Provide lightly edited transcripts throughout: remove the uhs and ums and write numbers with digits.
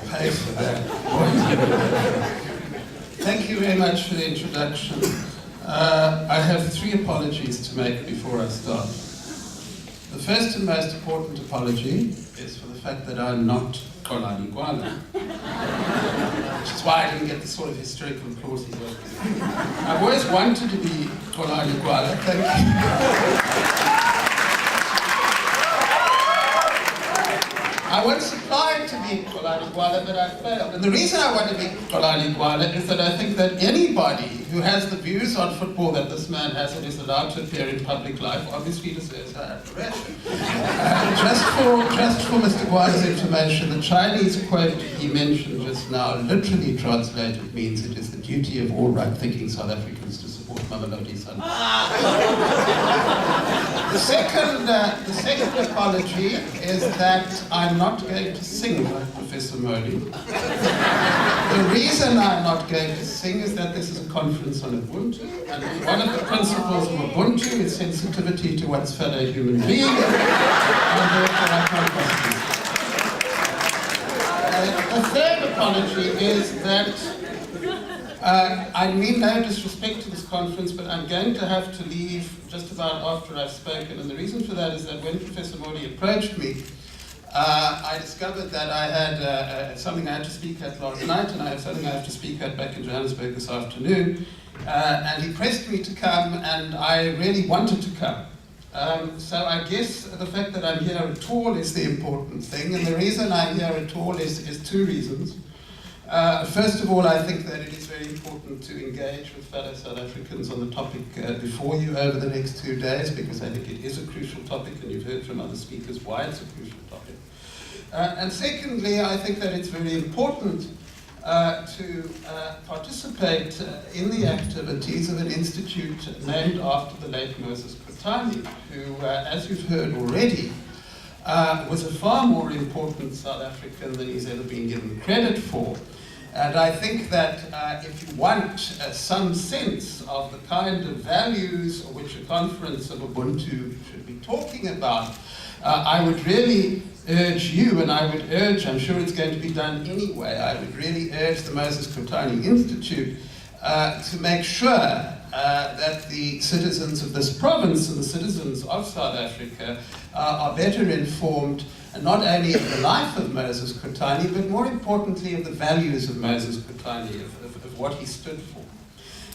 pay for that. Thank you very much for the introduction. I have 3 apologies to make before I start. The first and most important apology is for the fact that I'm not Kolani Gwala, which is why I didn't get the sort of historical applause he was. I've always wanted to be Kolani Gwala, thank you. I once applied to be Kolani Gwala, but I failed. And the reason I want to be Kolani Gwala is that I think that anybody who has the views on football that this man has and is allowed to appear in public life obviously deserves our admiration. Just for Mr. Gwala's information, the Chinese quote he mentioned just now, literally translated, means it is the duty of all right-thinking South Africans to support Mamelodi Sundowns. The second apology is that I'm not going to sing like Professor Modi. The reason I'm not going to sing is that this is a conference on Ubuntu, and one of the principles of Ubuntu is sensitivity to one's fellow human being, and therefore I can't possibly sing. The third apology is that I mean no disrespect to this conference, but I'm going to have to leave just about after I've spoken. And the reason for that is that when Professor Modi approached me, I discovered that I had something I had to speak at last night, and I have something I have to speak at back in Johannesburg this afternoon. And he pressed me to come, and I really wanted to come. So I guess the fact that I'm here at all is the important thing. And the reason I'm here at all is 2 reasons. First of all, I think that it is very important to engage with fellow South Africans on the topic before you over the next 2 days, because I think it is a crucial topic, and you've heard from other speakers why it's a crucial topic. And secondly, I think that it's very important to participate in the activities of an institute named after the late Moses Kotane, who, as you've heard already, was a far more important South African than he's ever been given credit for. And I think that if you want some sense of the kind of values which a conference of Ubuntu should be talking about, I would really urge you, and I would urge, I'm sure it's going to be done anyway, I would really urge the Moses Kotane Institute to make sure that the citizens of this province and the citizens of South Africa are better informed, not only of the life of Moses Kotane, but more importantly of the values of Moses Kotane, of what he stood for.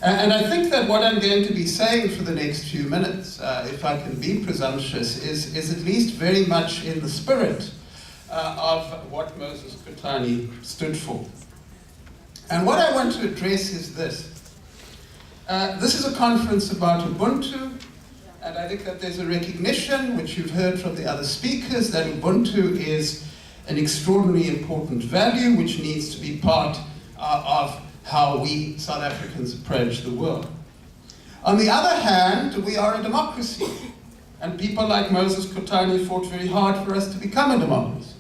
And I think that what I'm going to be saying for the next few minutes, if I can be presumptuous, is at least very much in the spirit of what Moses Kotane stood for. And what I want to address is this. This is a conference about Ubuntu, and I think that there's a recognition, which you've heard from the other speakers, that Ubuntu is an extraordinarily important value which needs to be part of how we South Africans approach the world. On the other hand, we are a democracy, and people like Moses Kotane fought very hard for us to become a democracy.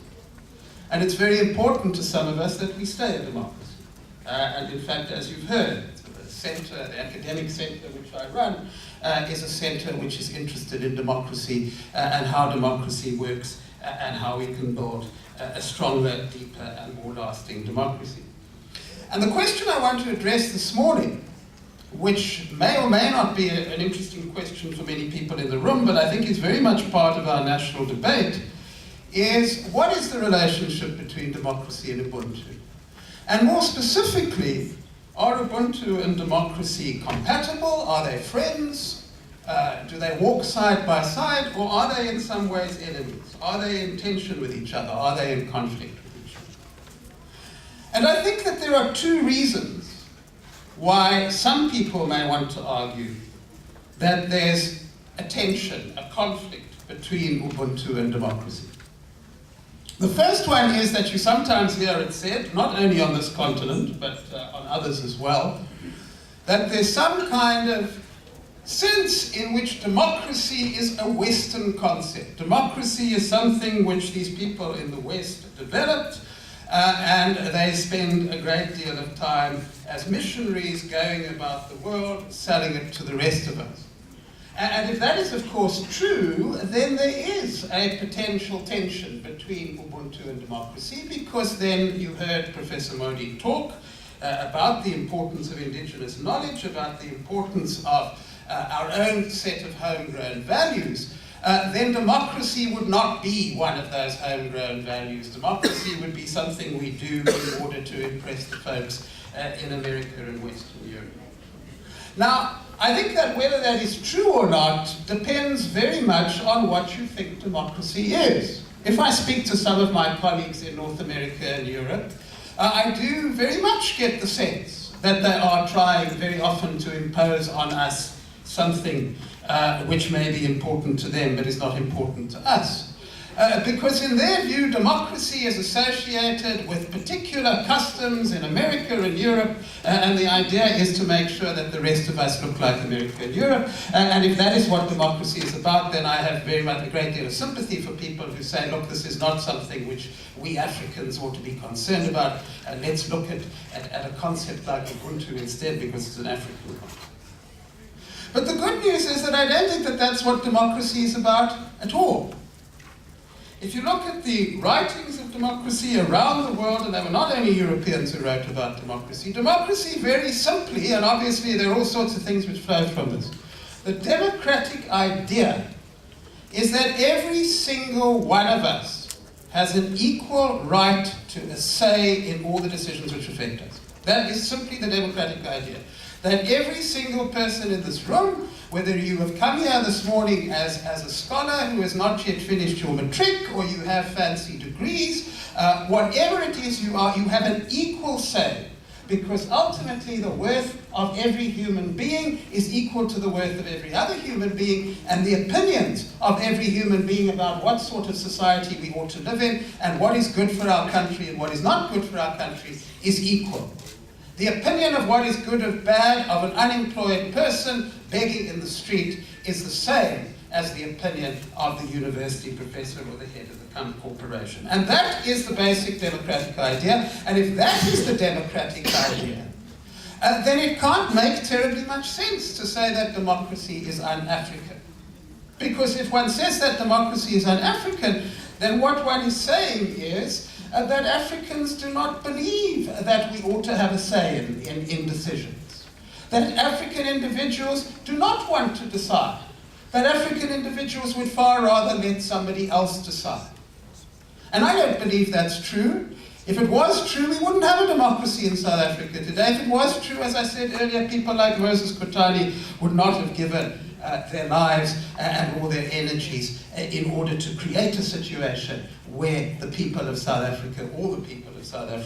And it's very important to some of us that we stay a democracy. And in fact, as you've heard, the academic center which I run, is a center which is interested in democracy and how democracy works and how we can build a stronger, deeper and more lasting democracy. And the question I want to address this morning, which may or may not be an interesting question for many people in the room, but I think is very much part of our national debate, is what is the relationship between democracy and Ubuntu? And more specifically, are Ubuntu and democracy compatible? Are they friends? Do they walk side by side? Or are they in some ways enemies? Are they in tension with each other? Are they in conflict with each other? And I think that there are 2 reasons why some people may want to argue that there's a tension, a conflict between Ubuntu and democracy. The first one is that you sometimes hear it said, not only on this continent, but on others as well, that there's some kind of sense in which democracy is a Western concept. Democracy is something which these people in the West developed, and they spend a great deal of time as missionaries going about the world, selling it to the rest of us. And if that is, of course, true, then there is a potential tension between Ubuntu and democracy, because then you heard Professor Modi talk about the importance of indigenous knowledge, about the importance of our own set of homegrown values. Then democracy would not be one of those homegrown values. Democracy would be something we do in order to impress the folks in America and Western Europe. Now, I think that whether that is true or not depends very much on what you think democracy is. If I speak to some of my colleagues in North America and Europe, I do very much get the sense that they are trying very often to impose on us something which may be important to them but is not important to us. Because in their view, democracy is associated with particular customs in America and Europe, and the idea is to make sure that the rest of us look like America and Europe. And if that is what democracy is about, then I have very much a great deal of sympathy for people who say, look, this is not something which we Africans ought to be concerned about. Let's look at a concept like Ubuntu instead, because it's an African concept. But the good news is that I don't think that that's what democracy is about at all. If you look at the writings of democracy around the world, and there were not only Europeans who wrote about democracy, democracy very simply, and obviously there are all sorts of things which flow from this, the democratic idea is that every single one of us has an equal right to a say in all the decisions which affect us. That is simply the democratic idea. That every single person in this room, whether you have come here this morning as a scholar who has not yet finished your matric, or you have fancy degrees, whatever it is you are, you have an equal say. Because ultimately the worth of every human being is equal to the worth of every other human being, and the opinions of every human being about what sort of society we ought to live in, and what is good for our country and what is not good for our country, is equal. The opinion of what is good or bad of an unemployed person begging in the street is the same as the opinion of the university professor or the head of the corporation. And that is the basic democratic idea. And if that is the democratic idea, then it can't make terribly much sense to say that democracy is un-African. Because if one says that democracy is un-African, then what one is saying is that Africans do not believe that we ought to have a say in decisions. That African individuals do not want to decide. That African individuals would far rather let somebody else decide. And I don't believe that's true. If it was true, we wouldn't have a democracy in South Africa today. If it was true, as I said earlier, people like Moses Kotane would not have given their lives and all their energies in order to create a situation where the people of South Africa, all the people of South Africa,